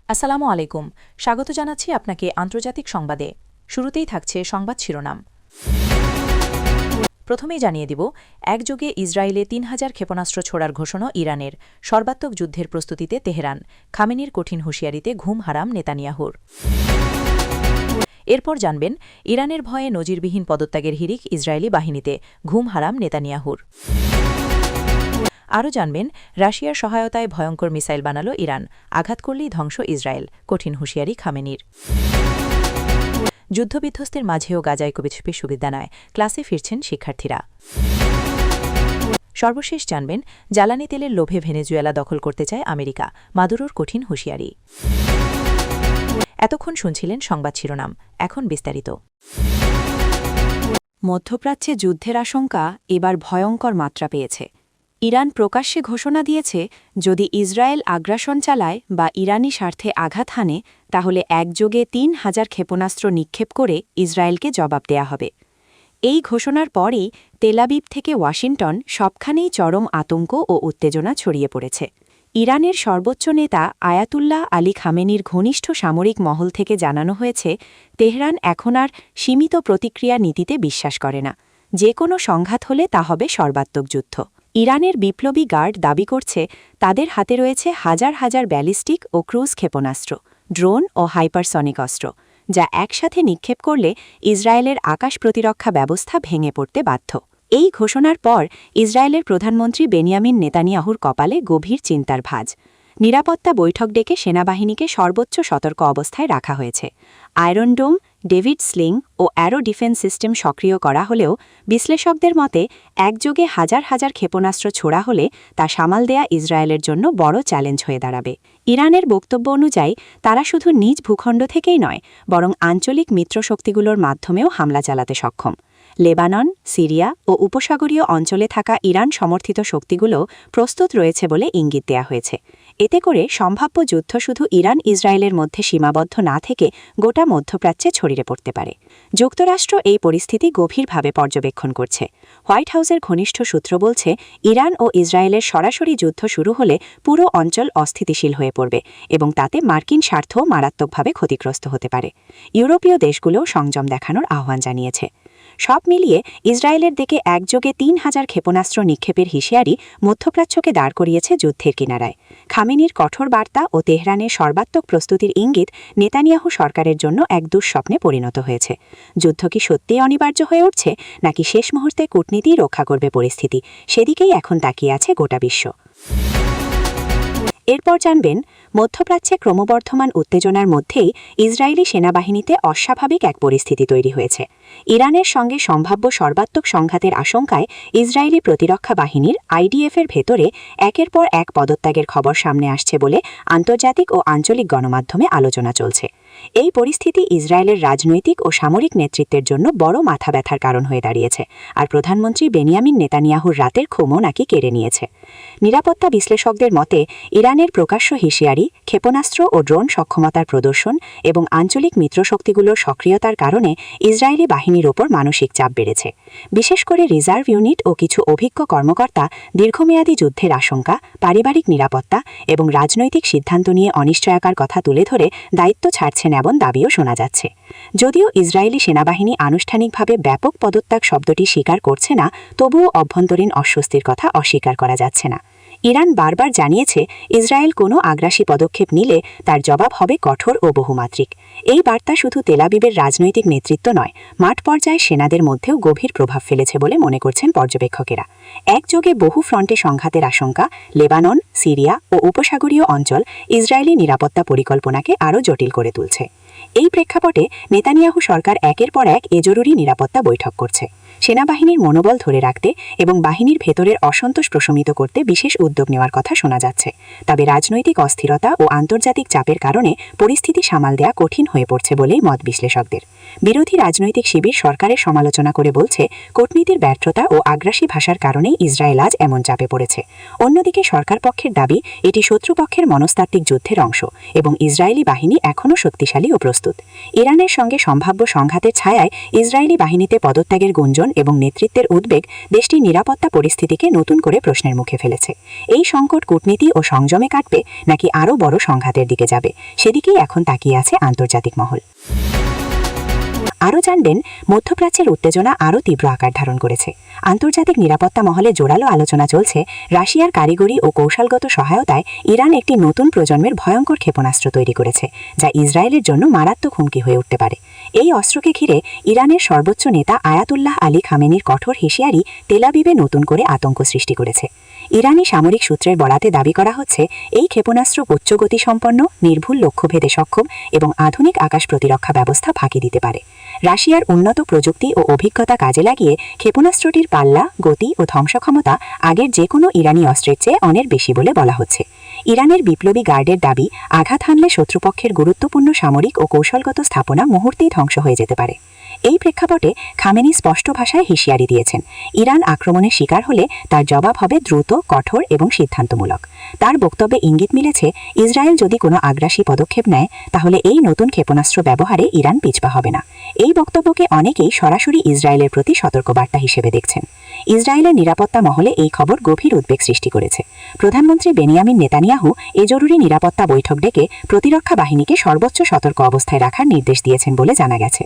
আসসালামু আলাইকুম। স্বাগত জানাচ্ছি আপনাকে আন্তর্জাতিক সংবাদে। শুরুতেই থাকছে সংবাদ শিরোনাম। প্রথমেই জানিয়ে দিব, একযোগে ইসরায়েলে ৩,০০০ ক্ষেপণাস্ত্র ছোড়ার ঘোষণা ইরানের। সর্বাত্মক যুদ্ধের প্রস্তুতিতে তেহরান। খামেনির কঠিন হুঁশিয়ারিতে ঘুম হারাম নেতানিয়াহুর। এরপর জানবেন, ইরানের ভয়ে নজিরবিহীন পদত্যাগের হিড়িক ইসরায়েলি বাহিনীতে। ঘুম হারাম নেতানিয়াহুর। আরও জানবেন, রাশিয়ার সহায়তায় ভয়ঙ্কর মিসাইল বানাল ইরান। আঘাত করলেই ধ্বংস ইসরায়েল। কঠিন হুঁশিয়ারি খামেনির। যুদ্ধবিধ্বস্তের মাঝেও গাজায় কবিছবি সুবিধানায়। ক্লাসে ফিরছেন শিক্ষার্থীরা। সর্বশেষ জানবেন, জ্বালানি তেলের লোভে ভেনেজুয়েলা দখল করতে চায় আমেরিকা। মাদুরোর কঠিন হুঁশিয়ারি। এতক্ষণ শুনছিলেন সংবাদ শিরোনাম। এখন বিস্তারিত। মধ্যপ্রাচ্যে যুদ্ধের আশঙ্কা এবার ভয়ঙ্কর মাত্রা পেয়েছে। ইরান প্রকাশ্যে ঘোষণা দিয়েছে, যদি ইসরায়েল আগ্রাসন চালায় বা ইরানি স্বার্থে আঘাত হানে, তাহলে একযোগে ৩,০০০ ক্ষেপণাস্ত্র নিক্ষেপ করে ইসরায়েলকে জবাব দেয়া হবে। এই ঘোষণার পরেই তেলাবিব থেকে ওয়াশিংটন সবখানেই চরম আতঙ্ক ও উত্তেজনা ছড়িয়ে পড়েছে। ইরানের সর্বোচ্চ নেতা আয়াতুল্লাহ আলী খামেনির ঘনিষ্ঠ সামরিক মহল থেকে জানানো হয়েছে, তেহরান এখন আর সীমিত প্রতিক্রিয়া নীতিতে বিশ্বাস করে না। যে কোনো সংঘাত হলে তা হবে সর্বাত্মক যুদ্ধ। ইরানের বিপ্লবী গার্ড দাবি করছে, তাদের হাতে রয়েছে হাজার হাজার ব্যালিস্টিক ও ক্রুজ ক্ষেপণাস্ত্র, ড্রোন ও হাইপারসনিক অস্ত্র, যা একসাথে নিক্ষেপ করলে ইসরায়েলের আকাশ প্রতিরক্ষা ব্যবস্থা ভেঙে পড়তে বাধ্য। এই ঘোষণার পর ইসরায়েলের প্রধানমন্ত্রী বেনিয়ামিন নেতানিয়াহুর কপালে গভীর চিন্তার ভাঁজ। নিরাপত্তা বৈঠক ডেকে সেনাবাহিনীকে সর্বোচ্চ সতর্ক অবস্থায় রাখা হয়েছে। আয়রন ডোম, ডেভিড স্লিং ও অ্যারো ডিফেন্স সিস্টেম সক্রিয় করা হলেও বিশ্লেষকদের মতে একযোগে হাজার হাজার ক্ষেপণাস্ত্র ছোড়া হলে তা সামাল দেয়া ইসরায়েলের জন্য বড় চ্যালেঞ্জ হয়ে দাঁড়াবে। ইরানের বক্তব্য অনুযায়ী তারা শুধু নিজ ভূখণ্ড থেকেই নয়, বরং আঞ্চলিক মিত্রশক্তিগুলোর মাধ্যমেও হামলা চালাতে সক্ষম। লেবানন, সিরিয়া ও উপসাগরীয় অঞ্চলে থাকা ইরান সমর্থিত শক্তিগুলো প্রস্তুত রয়েছে বলে ইঙ্গিত দেয়া হয়েছে। এতে করে সম্ভাব্য যুদ্ধ শুধু ইরান ইসরায়েলের মধ্যে সীমাবদ্ধ না থেকে গোটা মধ্যপ্রাচ্যে ছড়িয়ে পড়তে পারে। যুক্তরাষ্ট্র এই পরিস্থিতি গভীরভাবে পর্যবেক্ষণ করছে। হোয়াইট হাউসের ঘনিষ্ঠ সূত্র বলছে, ইরান ও ইসরায়েলের সরাসরি যুদ্ধ শুরু হলে পুরো অঞ্চল অস্থিতিশীল হয়ে পড়বে এবং তাতে মার্কিন স্বার্থও মারাত্মকভাবে ক্ষতিগ্রস্ত হতে পারে। ইউরোপীয় দেশগুলোও সংযম দেখানোর আহ্বান জানিয়েছে। সব মিলিয়ে ইসরায়েলের দিকে একযোগে ৩,০০০ ক্ষেপণাস্ত্র নিক্ষেপের হুঁশিয়ারি মধ্যপ্রাচ্যকে দাঁড় করিয়েছে যুদ্ধের কিনারায়। খামেনির কঠোর বার্তা ও তেহরানের সর্বাত্মক প্রস্তুতির ইঙ্গিত নেতানিয়াহু সরকারের জন্য এক দুঃস্বপ্নে পরিণত হয়েছে। যুদ্ধ কি সত্যিই অনিবার্য হয়ে উঠছে, নাকি শেষ মুহূর্তে কূটনীতিই রক্ষা করবে পরিস্থিতি, সেদিকেই এখন তাকিয়ে আছে গোটা বিশ্ব। এরপর জানবেন, মধ্যপ্রাচ্যে ক্রমবর্ধমান উত্তেজনার মধ্যেই ইসরায়েলি সেনাবাহিনীতে অস্বাভাবিক এক পরিস্থিতি তৈরি হয়েছে। ইরানের সঙ্গে সম্ভাব্য সর্বাত্মক সংঘাতের আশঙ্কায় ইসরায়েলি প্রতিরক্ষা বাহিনীর আইডিএফের ভেতরে একের পর এক পদত্যাগের খবর সামনে আসছে বলে আন্তর্জাতিক ও আঞ্চলিক গণমাধ্যমে আলোচনা চলছে। এই পরিস্থিতি ইসরায়েলের রাজনৈতিক ও সামরিক নেতৃত্বের জন্য বড় মাথা ব্যথার কারণ হয়ে দাঁড়িয়েছে, আর প্রধানমন্ত্রী বেনিয়ামিন নেতানিয়াহুর রাতের ঘুমও নাকি কেড়ে নিয়েছে। নিরাপত্তা বিশ্লেষকদের মতে, ইরানের প্রকাশ্য হুঁশিয়ারি, ক্ষেপণাস্ত্র ও ড্রোন সক্ষমতার প্রদর্শন এবং আঞ্চলিক মিত্রশক্তিগুলোর সক্রিয়তার কারণে ইসরায়েলি বাহিনীর ওপর মানসিক চাপ বেড়েছে। বিশেষ করে রিজার্ভ ইউনিট ও কিছু অভিজ্ঞ কর্মকর্তা দীর্ঘমেয়াদী যুদ্ধের আশঙ্কা, পারিবারিক নিরাপত্তা এবং রাজনৈতিক সিদ্ধান্ত নিয়ে অনিশ্চয়তার কথা তুলে ধরে দায়িত্ব ছাড়ছেন এমন দাবিও শোনা যাচ্ছে। যদিও ইসরায়েলি সেনাবাহিনী আনুষ্ঠানিকভাবে ব্যাপক পদত্যাগ শব্দটি স্বীকার করছে না, তবুও অভ্যন্তরীণ অস্বস্তির কথা অস্বীকার করা যাচ্ছে না। ইরান বারবার জানিয়েছে, ইসরায়েল কোনো আগ্রাসী পদক্ষেপ নিলে তার জবাব হবে কঠোর ও বহুমাত্রিক। এই বার্তা শুধু তেলাবিবের রাজনৈতিক নেতৃত্ব নয়, মাঠ পর্যায়ে সেনাদের মধ্যেও গভীর প্রভাব ফেলেছে বলে মনে করছেন পর্যবেক্ষকেরা। একযোগে বহু ফ্রন্টে সংঘাতের আশঙ্কা লেবানন, সিরিয়া ও উপসাগরীয় অঞ্চল ইসরায়েলি নিরাপত্তা পরিকল্পনাকে আরও জটিল করে তুলছে। এই প্রেক্ষাপটে নেতানিয়াহু সরকার একের পর এক জরুরি নিরাপত্তা বৈঠক করছে। সেনাবাহিনীর মনোবল ধরে রাখতে এবং বাহিনীর ভেতরের অসন্তোষ প্রশমিত করতে বিশেষ উদ্যোগ নেওয়ার কথা শোনা যাচ্ছে। তবে রাজনৈতিক অস্থিরতা ও আন্তর্জাতিক চাপের কারণে পরিস্থিতি সামাল দেওয়া কঠিন হয়ে পড়ছে বলেই মত বিশ্লেষকদের। বিরোধী রাজনৈতিক শিবির সরকারের সমালোচনা করে বলছে, কূটনীতির ব্যর্থতা ও আগ্রাসী ভাষার কারণেই ইসরায়েল আজ এমন চাপে পড়েছে। অন্যদিকে সরকার পক্ষের দাবি, এটি শত্রুপক্ষের মনস্তাত্ত্বিক যুদ্ধের অংশ এবং ইসরায়েলি বাহিনী এখনও শক্তিশালী ও প্রস্তুত। ইরানের সঙ্গে সম্ভাব্য সংঘাতের ছায়ায় ইসরায়েলি বাহিনীতে পদত্যাগের গুঞ্জন এবং নেতৃত্বের উদ্বেগ দেশটির নিরাপত্তা পরিস্থিতিকে নতুন করে প্রশ্নের মুখে ফেলেছে। এই সংকট কূটনীতি ও সংযমে কাটবে নাকি আরও বড় সংঘাতের দিকে যাবে, সেদিকেই এখন তাকিয়ে আছে আন্তর্জাতিক মহল। আরও জানবেন, মধ্যপ্রাচ্যের উত্তেজনা আরও তীব্র আকার ধারণ করেছে। আন্তর্জাতিক নিরাপত্তা মহলে জোরালো আলোচনা চলছে রাশিয়ার কারিগরি ও কৌশলগত সহায়তায় ইরান একটি নতুন প্রজন্মের ভয়ঙ্কর ক্ষেপণাস্ত্র তৈরি করেছে, যা ইসরায়েলের জন্য মারাত্মক হুমকি হয়ে উঠতে পারে। এই অস্ত্রকে ঘিরে ইরানের সর্বোচ্চ নেতা আয়াতুল্লাহ আলী খামেনির কঠোর হুঁশিয়ারি তেল আবিবে নতুন করে আতঙ্ক সৃষ্টি করেছে। ইরানি সামরিক সূত্রের বরাতে দাবি করা হচ্ছে, এই ক্ষেপণাস্ত্র উচ্চ গতিসম্পন্ন, নির্ভুল লক্ষ্যভেদে সক্ষম এবং আধুনিক আকাশ প্রতিরক্ষা ব্যবস্থা ফাঁকি দিতে পারে। রাশিয়ার উন্নত প্রযুক্তি ও অভিজ্ঞতা কাজে লাগিয়ে ক্ষেপণাস্ত্রটির পাল্লা, গতি ও ধ্বংসক্ষমতা আগের যে কোনো ইরানি অস্ত্রের চেয়ে অনেক বেশি বলে বলা হচ্ছে। ইরানের বিপ্লবী গার্ডের দাবি, আঘাত হানলে শত্রুপক্ষের গুরুত্বপূর্ণ সামরিক ও কৌশলগত স্থাপনা মুহূর্তেই ধ্বংস হয়ে যেতে পারে। এই প্রেক্ষাপটে খামেনি স্পষ্ট ভাষায় হুঁশিয়ারি দিয়েছেন, ইরান আক্রমণের শিকার হলে তার জবাব হবে দ্রুত, কঠোর এবং সিদ্ধান্তমূলক। তার বক্তব্যে ইঙ্গিত মিলেছে, ইসরায়েল যদি কোনো আগ্রাসী পদক্ষেপ নেয় তাহলে এই নতুন ক্ষেপণাস্ত্র ব্যবহারে ইরান পিছপা হবে না। এই বক্তব্যকে অনেকেই সরাসরি ইসরায়েলের প্রতি সতর্কবার্তা হিসেবে দেখছেন। ইসরায়েলের নিরাপত্তা মহলে এই খবর গভীর উদ্বেগ সৃষ্টি করেছে। প্রধানমন্ত্রী বেনিয়ামিন নেতানিয়াহু জরুরি নিরাপত্তা বৈঠক ডেকে প্রতিরক্ষা বাহিনীকে সর্বোচ্চ সতর্ক অবস্থায় রাখার নির্দেশ দিয়েছেন বলে জানা গেছে।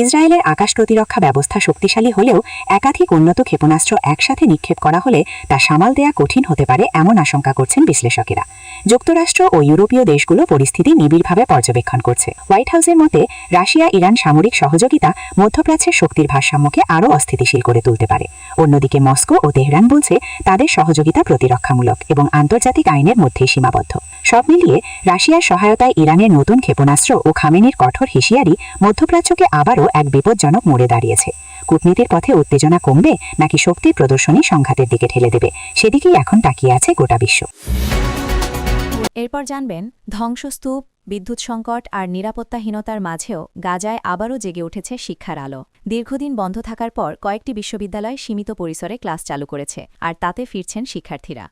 ইসরায়েলের আকাশ প্রতিরক্ষা ব্যবস্থা শক্তিশালী হলেও একাধিক উন্নত ক্ষেপণাস্ত্র একসাথে নিক্ষেপ করা হলে তা সামাল দেয়া কঠিন হতে পারে, এমন আশঙ্কা করছেন বিশ্লেষকেরা। যুক্তরাষ্ট্র ও ইউরোপীয় দেশগুলো পরিস্থিতি নিবিড়ভাবে পর্যবেক্ষণ করছে। হোয়াইট হাউসের মতে, রাশিয়া ইরান সামরিক সহযোগিতা মধ্যপ্রাচ্যের শক্তির ভারসাম্যকে আরও অস্থিতিশীল করে তুলতে পারে। অন্যদিকে মস্কো ও তেহরান বলছে তাদের সহযোগিতা প্রতিরক্ষামূলক এবং আন্তর্জাতিক আইনের মধ্যেই সীমাবদ্ধ। সব মিলিয়ে রাশিয়ার সহায়তায় ইরানের নতুন ক্ষেপণাস্ত্র ও খামেনির কঠোর হুঁশিয়ারি মধ্যপ্রাচ্যকে আবারও এক বিপজ্জনক মোড়ে দাঁড়িয়েছে। কূটনীতির পথে উত্তেজনা কমবে নাকি শক্তির প্রদর্শনী সংঘাতের দিকে ঠেলে দেবে, সেদিকেই এখন তাকিয়ে আছে গোটা বিশ্ব। এরপর জানবেন, ধ্বংসস্তূপ, বিদ্যুৎ সংকট আর নিরাপত্তাহীনতার মাঝেও গাজায় আবারও জেগে উঠেছে শিক্ষার আলো। দীর্ঘদিন বন্ধ থাকার পর কয়েকটি বিশ্ববিদ্যালয় সীমিত পরিসরে ক্লাস চালু করেছে, আর তাতে ফিরছেন শিক্ষার্থীরা।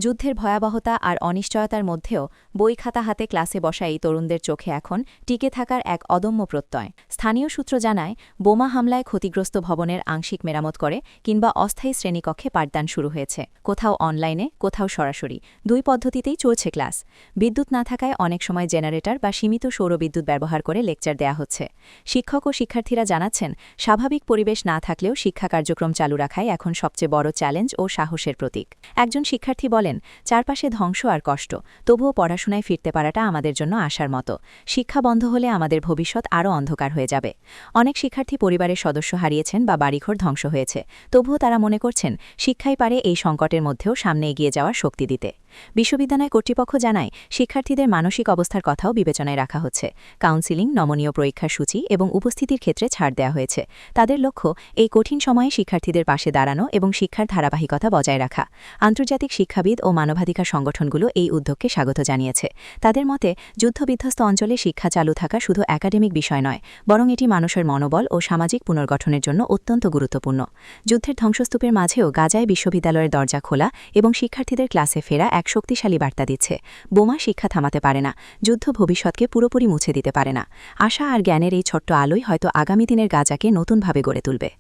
যুদ্ধের ভয়াবহতা আর অনিশ্চয়তার মধ্যেও বই খাতা হাতে ক্লাসে বসা এই তরুণদের চোখে এখন টিকে থাকার এক অদম্য প্রত্যয়। স্থানীয় সূত্র জানায়, বোমা হামলায় ক্ষতিগ্রস্ত ভবনের আংশিক মেরামত করে কিংবা অস্থায়ী শ্রেণীকক্ষে পাঠদান শুরু হয়েছে। কোথাও অনলাইনে, কোথাও সরাসরি, দুই পদ্ধতিতেই চলছে ক্লাস। বিদ্যুৎ না থাকায় অনেক সময় জেনারেটর বা সীমিত সৌরবিদ্যুৎ ব্যবহার করে লেকচার দেয়া হচ্ছে। শিক্ষক ও শিক্ষার্থীরা জানাচ্ছেন, স্বাভাবিক পরিবেশ না থাকলেও শিক্ষা কার্যক্রম চালু রাখাই এখন সবচেয়ে বড় চ্যালেঞ্জ ও সাহসের প্রতীক। একজন শিক্ষার্থী বলেন, চারপাশে ধ্বংস আর কষ্ট, তবুও পড়াশোনায় ফিরতে পারাটা আমাদের জন্য আশার মতো। শিক্ষা বন্ধ হলে আমাদের ভবিষ্যৎ আরও অন্ধকার হয়ে যাবে। অনেক শিক্ষার্থী পরিবারের সদস্য হারিয়েছেন বা বাড়িঘর ধ্বংস হয়েছে, তবুও তারা মনে করছেন শিক্ষাই পারে এই সংকটের মধ্যেও সামনে এগিয়ে যাওয়ার শক্তি দিতে। বিশ্ববিদ্যালয় কর্তৃপক্ষ জানায়, শিক্ষার্থীদের মানসিক অবস্থার কথাও বিবেচনায় রাখা হচ্ছে। কাউন্সিলিং, নমনীয় পরীক্ষার সূচি এবং উপস্থিতির ক্ষেত্রে ছাড় দেওয়া হয়েছে। তাদের লক্ষ্য এই কঠিন সময়ে শিক্ষার্থীদের পাশে দাঁড়ানো এবং শিক্ষার ধারাবাহিকতা বজায় রাখা। আন্তর্জাতিক শিক্ষাবিদ ও মানবাধিকার সংগঠনগুলো এই উদ্যোগকে স্বাগত জানিয়েছে। তাদের মতে, যুদ্ধবিধ্বস্ত অঞ্চলে শিক্ষা চালু থাকা শুধু একাডেমিক বিষয় নয়, বরং এটি মানুষের মনোবল ও সামাজিক পুনর্গঠনের জন্য অত্যন্ত গুরুত্বপূর্ণ। যুদ্ধের ধ্বংসস্তূপের মাঝেও গাজায় বিশ্ববিদ্যালয়ের দরজা খোলা এবং শিক্ষার্থীদের ক্লাসে ফেরা এক শক্তিশালী বার্তা দিচ্ছে। বোমা শিক্ষা থামাতে পারে না, যুদ্ধ ভবিষ্যৎকে পুরোপুরি মুছে দিতে পারে না। আশা আর জ্ঞানের এই ছোট্ট আলোই হয়তো আগামী দিনের গাজাকে নতুনভাবে গড়ে তুলবে।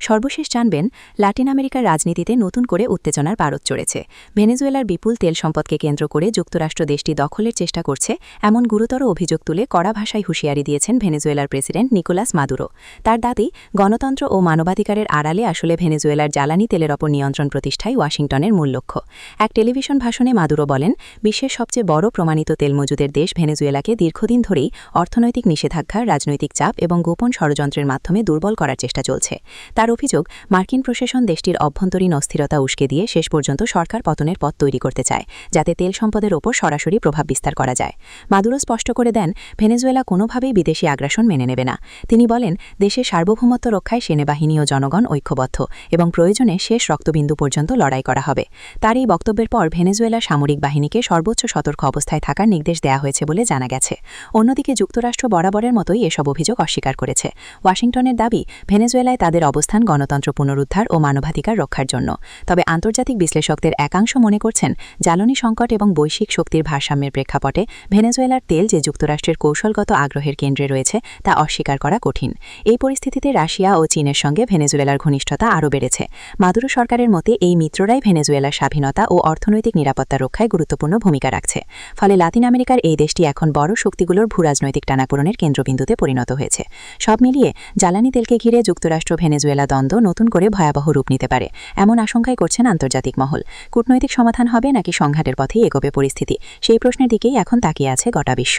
সর্বশেষ জানবেন, লাতিন আমেরিকার রাজনীতিতে নতুন করে উত্তেজনার পারদ চড়েছে। ভেনেজুয়েলার বিপুল তেল সম্পদকে কেন্দ্র করে যুক্তরাষ্ট্র দেশটি দখলের চেষ্টা করছে, এমন গুরুতর অভিযোগ তুলে কড়া ভাষায় হুঁশিয়ারি দিয়েছেন ভেনেজুয়েলার প্রেসিডেন্ট নিকোলাস মাদুরো। তার দাবি, গণতন্ত্র ও মানবাধিকারের আড়ালে আসলে ভেনেজুয়েলার জ্বালানি তেলের ওপর নিয়ন্ত্রণ প্রতিষ্ঠাই ওয়াশিংটনের মূল লক্ষ্য। এক টেলিভিশন ভাষণে মাদুরো বলেন, বিশ্বের সবচেয়ে বড় প্রমাণিত তেল মজুদের দেশ ভেনেজুয়েলাকে দীর্ঘদিন ধরেই অর্থনৈতিক নিষেধাজ্ঞা, রাজনৈতিক চাপ এবং গোপন ষড়যন্ত্রের মাধ্যমে দুর্বল করার চেষ্টা চলছে। তার অভিযোগ, মার্কিন প্রশাসন দেশটির অভ্যন্তরীণ অস্থিরতা উস্কে দিয়ে শেষ পর্যন্ত সরকার পতনের পথ তৈরি করতে চায়, যাতে তেল সম্পদের ওপর সরাসরি প্রভাব বিস্তার করা যায়। মাদুরো স্পষ্ট করে দেন, ভেনেজুয়েলা কোনোভাবেই বিদেশি আগ্রাসন মেনে নেবে না। তিনি বলেন, দেশের সার্বভৌমত্ব রক্ষায় সেনাবাহিনী ও জনগণ ঐক্যবদ্ধ এবং প্রয়োজনে শেষ রক্তবিন্দু পর্যন্ত লড়াই করা হবে। তার এই বক্তব্যের পর ভেনেজুয়েলার সামরিক বাহিনীকে সর্বোচ্চ সতর্ক অবস্থায় থাকার নির্দেশ দেওয়া হয়েছে বলে জানা গেছে। অন্যদিকে যুক্তরাষ্ট্র বরাবরের মতোই এসব অভিযোগ অস্বীকার করেছে। ওয়াশিংটনের দাবি, ভেনেজুয়েলায় তাদের অবস্থান সমাধান, গণতন্ত্র পুনরুদ্ধার ও মানবাধিকার রক্ষার জন্য। তবে আন্তর্জাতিক বিশ্লেষকদের একাংশ মনে করছেন, জ্বালানি সংকট এবং বৈশ্বিক শক্তির ভারসাম্যের প্রেক্ষাপটে ভেনেজুয়েলার তেল যে যুক্তরাষ্ট্রের কৌশলগত আগ্রহের কেন্দ্রে রয়েছে তা অস্বীকার করা কঠিন। এই পরিস্থিতিতে রাশিয়া ও চীনের সঙ্গে ভেনেজুয়েলার ঘনিষ্ঠতা আরও বেড়েছে। মাদুরো সরকারের মতে এই মিত্ররাই ভেনেজুয়েলার স্বাধীনতা ও অর্থনৈতিক নিরাপত্তা রক্ষায় গুরুত্বপূর্ণ ভূমিকা রাখছে। ফলে লাতিন আমেরিকার এই দেশটি এখন বড় শক্তিগুলোর ভূরাজনৈতিক টানাপোড়েনের কেন্দ্রবিন্দুতে পরিণত হয়েছে। সব মিলিয়ে জ্বালানি তেলকে ঘিরে যুক্তরাষ্ট্র ভেনেজুয়েলা দ্বন্দ্ব নতুন করে ভয়াবহ রূপ নিতে পারে, এমন আশঙ্কাই করছেন আন্তর্জাতিক মহল। কূটনৈতিক সমাধান হবে নাকি সংঘাতের পথেই এগোবে পরিস্থিতি, সেই প্রশ্নের দিকেই এখন তাকিয়ে আছে গোটা বিশ্ব।